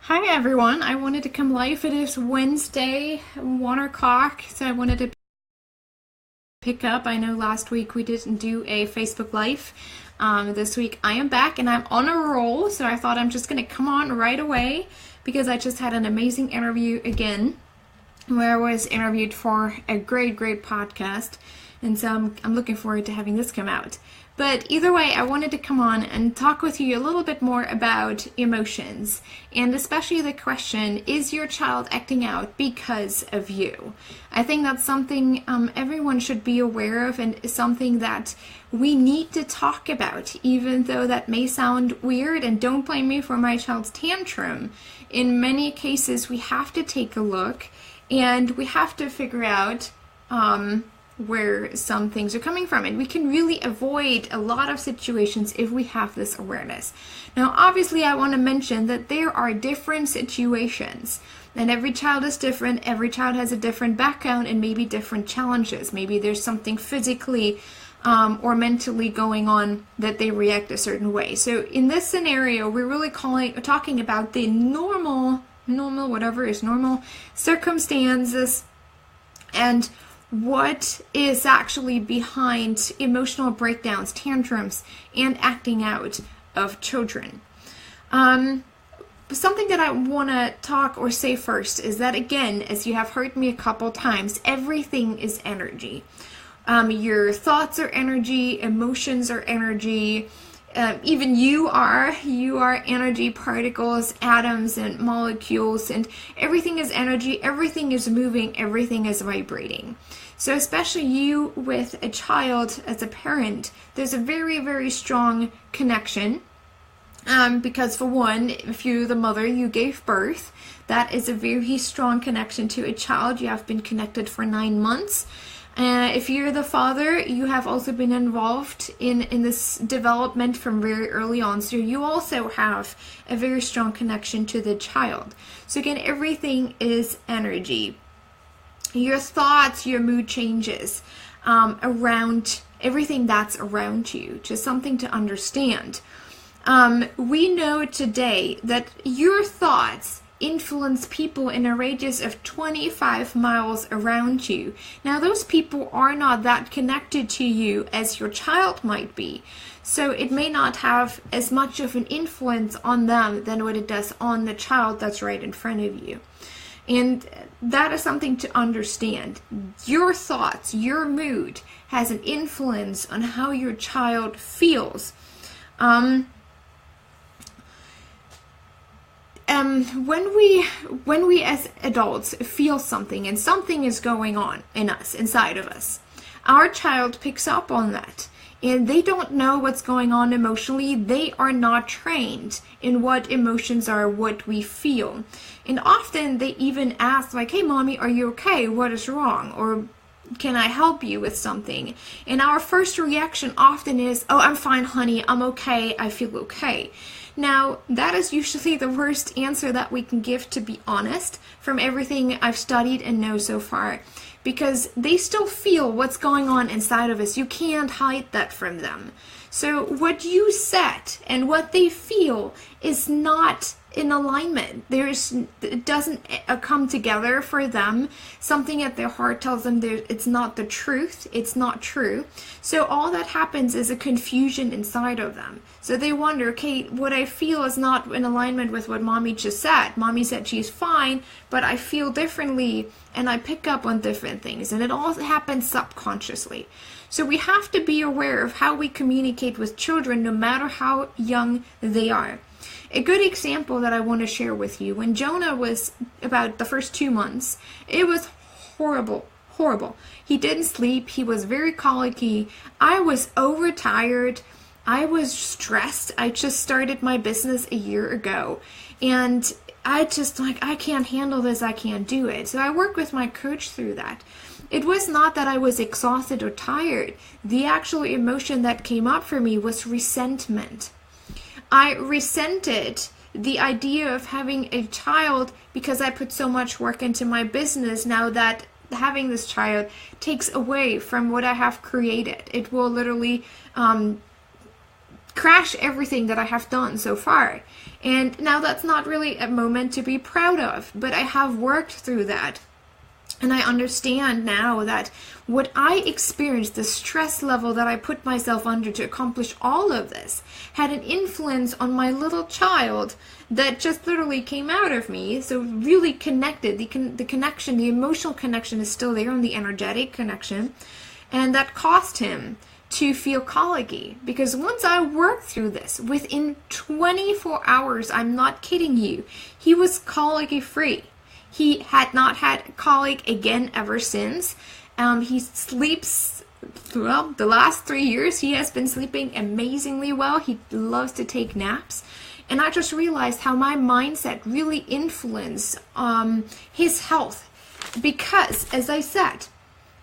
Hi everyone, I wanted to come live. It is Wednesday, 1 o'clock, so I wanted to pick up. I know last week we didn't do a Facebook Live. This week I am back and I'm on a roll, so I thought I'm just going to come on right away because I just had an amazing interview again where I was interviewed for a great podcast, and so I'm looking forward to having this come out. But either way, I wanted to come on and talk with you a little bit more about emotions, and especially the question, is your child acting out because of you? I think that's something everyone should be aware of, and is something that we need to talk about, even though that may sound weird, and don't blame me for my child's tantrum. In many cases, we have to take a look, and we have to figure out where some things are coming from, and we can really avoid a lot of situations if we have this awareness. Now, obviously, I want to mention that there are different situations, and every child is different. Every child has a different background and maybe different challenges. Maybe there's something physically or mentally going on that they react a certain way. So in this scenario, we're really talking about the normal, whatever is normal circumstances, and what is actually behind emotional breakdowns, tantrums, and acting out of children. Something that I want to talk or say first is that, again, as you have heard me a couple times, everything is energy. Your thoughts are energy, emotions are energy, even you are energy particles, atoms, and molecules, and everything is energy, everything is moving, everything is vibrating. So especially you with a child as a parent, there's a very, very strong connection. Because for one, if you're the mother, you gave birth, that is a very strong connection to a child. You have been connected for 9 months. If you're the father, you have also been involved in this development from very early on, so you also have a very strong connection to the child. So again, everything is energy. Your thoughts, your mood changes around everything that's around you. Just something to understand. We know today that your thoughts influence people in a radius of 25 miles around you. Now, those people are not that connected to you as your child might be. So it may not have as much of an influence on them than what it does on the child that's right in front of you. And that is something to understand. Your thoughts, your mood has an influence on how your child feels. When we as adults feel something and something is going on in us, inside of us, our child picks up on that. And they don't know what's going on emotionally. They are not trained in what emotions are, what we feel. And often they even ask, like, hey, mommy, are you okay? What is wrong? Or can I help you with something? And our first reaction often is, oh, I'm fine, honey. I'm okay. I feel okay. Now, that is usually the worst answer that we can give, to be honest, from everything I've studied and know so far, because they still feel what's going on inside of us. You can't hide that from them. So what you said and what they feel is not in alignment. It doesn't come together for them. Something at their heart tells them it's not the truth. It's not true. So all that happens is a confusion inside of them. So they wonder, okay, what I feel is not in alignment with what mommy just said. Mommy said she's fine, but I feel differently and I pick up on different things. And it all happens subconsciously. So we have to be aware of how we communicate with children, no matter how young they are. A good example that I want to share with you, when Jonah was about the first 2 months, it was horrible. He didn't sleep. He was very colicky. I was overtired. I was stressed. I just started my business a year ago. And I can't handle this. I can't do it. So I worked with my coach through that. It was not that I was exhausted or tired. The actual emotion that came up for me was resentment. I resented the idea of having a child because I put so much work into my business. Now that having this child takes away from what I have created. It will literally crash everything that I have done so far. And now that's not really a moment to be proud of, but I have worked through that. And I understand now that what I experienced, the stress level that I put myself under to accomplish all of this, had an influence on my little child that just literally came out of me. So really connected, the connection, the emotional connection is still there, and the energetic connection. And that caused him to feel colicky, because once I worked through this, within 24 hours, I'm not kidding you, he was colicky free. He had not had colic again ever since. He sleeps, well, the last 3 years he has been sleeping amazingly well. He loves to take naps. And I just realized how my mindset really influenced his health. Because, as I said,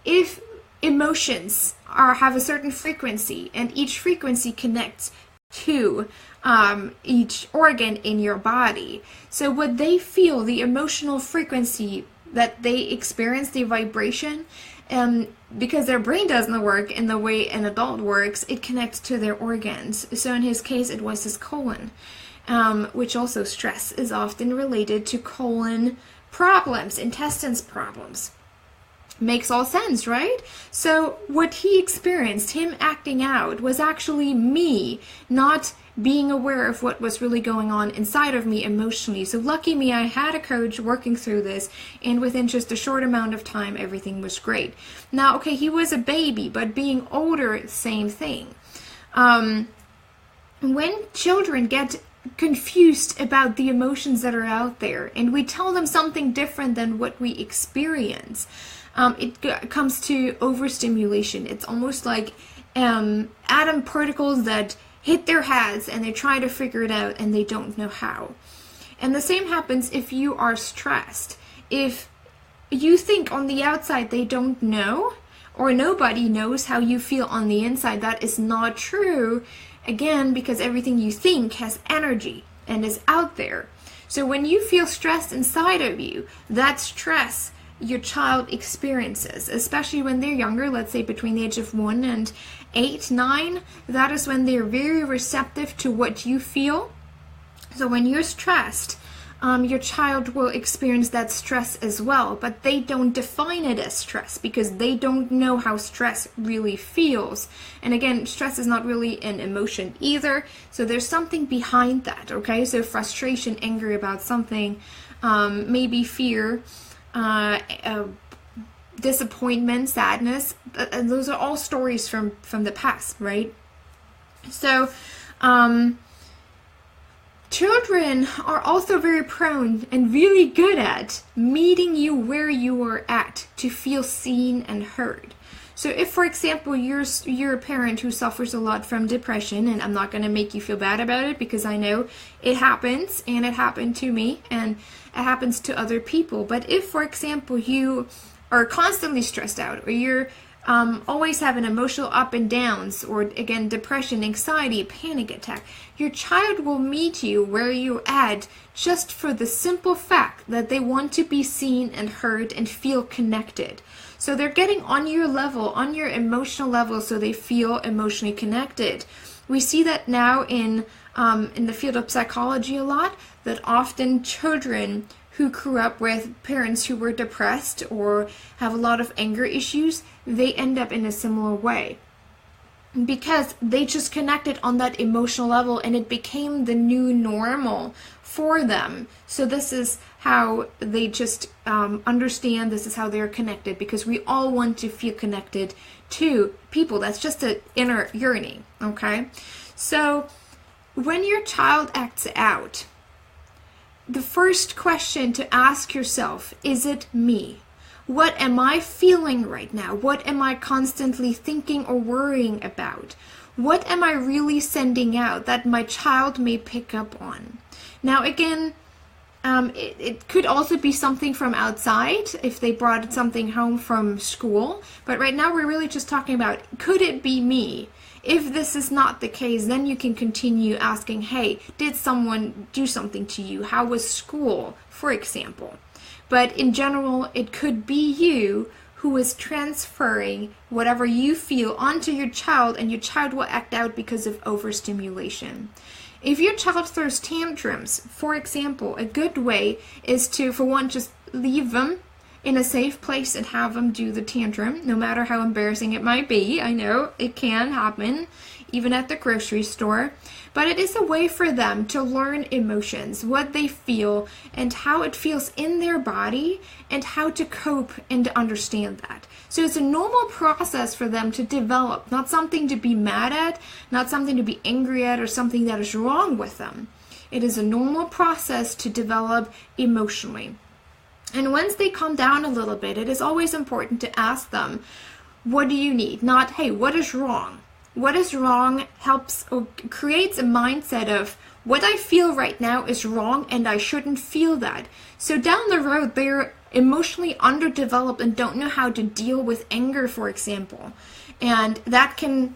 if emotions have a certain frequency, and each frequency connects to each organ in your body. So what they feel, the emotional frequency that they experience, the vibration, because their brain doesn't work in the way an adult works, it connects to their organs. So in his case, it was his colon, which also stress is often related to colon problems, intestines problems. Makes all sense, right? So what he experienced, him acting out, was actually me not being aware of what was really going on inside of me emotionally. So lucky me, I had a coach working through this, and within just a short amount of time, everything was great. Now, okay, he was a baby, but being older, same thing. When children get confused about the emotions that are out there, and we tell them something different than what we experience, it comes to overstimulation. It's almost like atom particles that hit their heads and they try to figure it out and they don't know how. And the same happens if you are stressed. If you think on the outside they don't know, or nobody knows how you feel on the inside, that is not true. Again, because everything you think has energy and is out there. So when you feel stressed inside of you, that stress your child experiences, especially when they're younger, let's say between the age of 1 and 8, 9, that is when they're very receptive to what you feel. So when you're stressed, your child will experience that stress as well, but they don't define it as stress because they don't know how stress really feels. And again, stress is not really an emotion either, so there's something behind that, okay? So frustration, anger about something, maybe fear, disappointment, sadness, and those are all stories from the past, right? So children are also very prone and really good at meeting you where you are at to feel seen and heard. So if, for example, you're a parent who suffers a lot from depression, and I'm not going to make you feel bad about it because I know it happens, and it happened to me, and it happens to other people. But if, for example, you are constantly stressed out, or you're always having emotional up and downs, or again, depression, anxiety, panic attack, your child will meet you where you're at just for the simple fact that they want to be seen and heard and feel connected. So they're getting on your level, on your emotional level, so they feel emotionally connected. We see that now in the field of psychology a lot, that often children who grew up with parents who were depressed or have a lot of anger issues, they end up in a similar way. Because they just connected on that emotional level, and it became the new normal for them. So this is how they just understand, this is how they're connected, because we all want to feel connected to people. That's just an inner yearning, okay? So when your child acts out, the first question to ask yourself, is it me? What am I feeling right now? What am I constantly thinking or worrying about? What am I really sending out that my child may pick up on? Now again, it could also be something from outside if they brought something home from school. But right now we're really just talking about, could it be me? If this is not the case, then you can continue asking, hey, did someone do something to you? How was school, for example? But in general, it could be you who is transferring whatever you feel onto your child, and your child will act out because of overstimulation. If your child throws tantrums, for example, a good way is to, for one, just leave them in a safe place and have them do the tantrum, no matter how embarrassing it might be. I know it can happen, even at the grocery store. But it is a way for them to learn emotions, what they feel, and how it feels in their body, and how to cope and to understand that. So it's a normal process for them to develop, not something to be mad at, not something to be angry at, or something that is wrong with them. It is a normal process to develop emotionally. And once they calm down a little bit, it is always important to ask them, what do you need? Not, hey, what is wrong? What is wrong helps or creates a mindset of, what I feel right now is wrong and I shouldn't feel that. So down the road, they're emotionally underdeveloped and don't know how to deal with anger, for example. And that can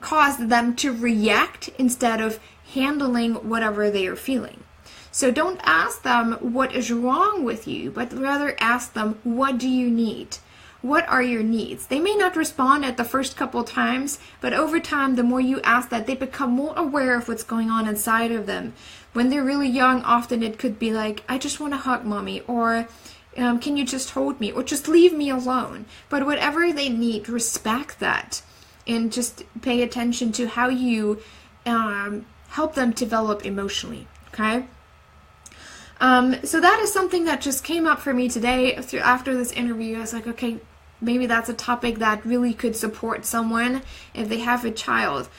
cause them to react instead of handling whatever they are feeling. So don't ask them what is wrong with you, but rather ask them, what do you need? What are your needs? They may not respond at the first couple times, but over time, the more you ask that, they become more aware of what's going on inside of them. When they're really young, often it could be like, I just want to hug mommy, or can you just hold me, or just leave me alone. But whatever they need, respect that, and just pay attention to how you help them develop emotionally, okay? So that is something that just came up for me today after this interview. I was like, okay, maybe that's a topic that really could support someone if they have a child.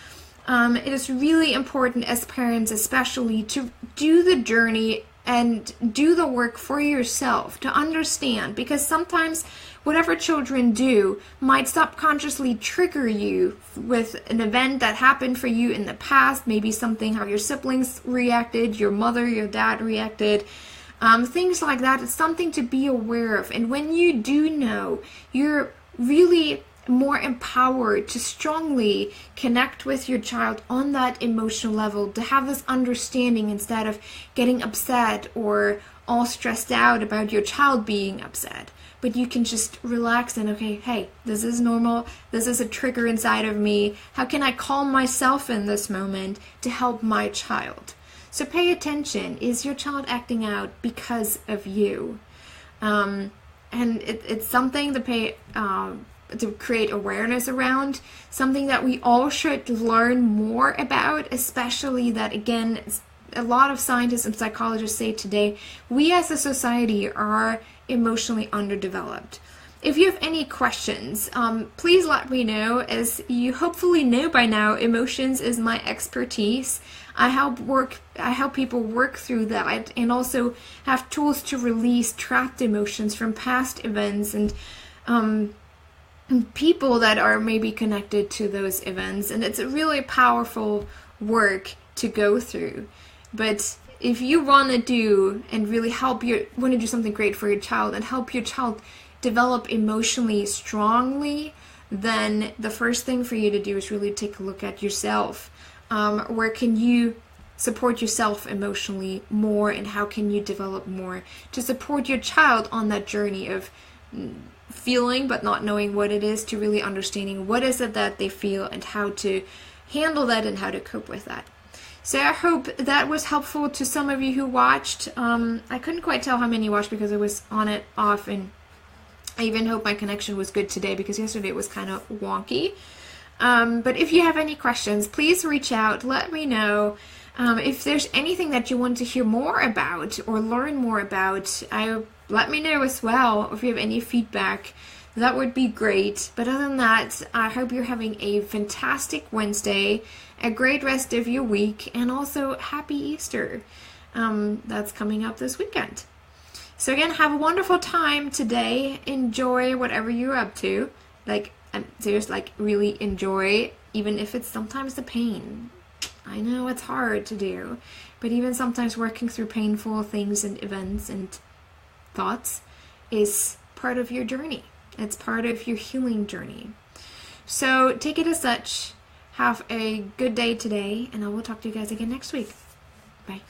It is really important as parents especially to do the journey and do the work for yourself to understand, because sometimes whatever children do might subconsciously trigger you with an event that happened for you in the past, maybe something how your siblings reacted, your mother, your dad reacted, things like that. It's something to be aware of. And when you do know, you're really more empowered to strongly connect with your child on that emotional level, to have this understanding instead of getting upset or all stressed out about your child being upset. But you can just relax and, okay, hey, this is normal. This is a trigger inside of me. How can I calm myself in this moment to help my child? So pay attention. Is your child acting out because of you? And it's something to pay to create awareness around, something that we all should learn more about, especially that, again, a lot of scientists and psychologists say today, we as a society are emotionally underdeveloped. If you have any questions, please let me know. As you hopefully know by now, emotions is my expertise. I help people work through that, and also have tools to release trapped emotions from past events and people that are maybe connected to those events. And it's a really powerful work to go through. But if you want to do and really want to do something great for your child and help your child develop emotionally strongly, then the first thing for you to do is really take a look at yourself. Where can you support yourself emotionally more, and how can you develop more to support your child on that journey of feeling but not knowing what it is, to really understanding what is it that they feel and how to handle that and how to cope with that. So I hope that was helpful to some of you who watched. I couldn't quite tell how many watched because it was on and off, and I even hope my connection was good today because yesterday it was kind of wonky. But if you have any questions, please reach out, let me know. If there's anything that you want to hear more about or learn more about, let me know as well. If you have any feedback, that would be great. But other than that, I hope you're having a fantastic Wednesday, a great rest of your week, and also happy Easter. That's coming up this weekend. So again, have a wonderful time today. Enjoy whatever you're up to. Really enjoy, even if it's sometimes the pain. I know it's hard to do, but even sometimes working through painful things and events and thoughts is part of your journey. It's part of your healing journey. So take it as such. Have a good day today, and I will talk to you guys again next week. Bye.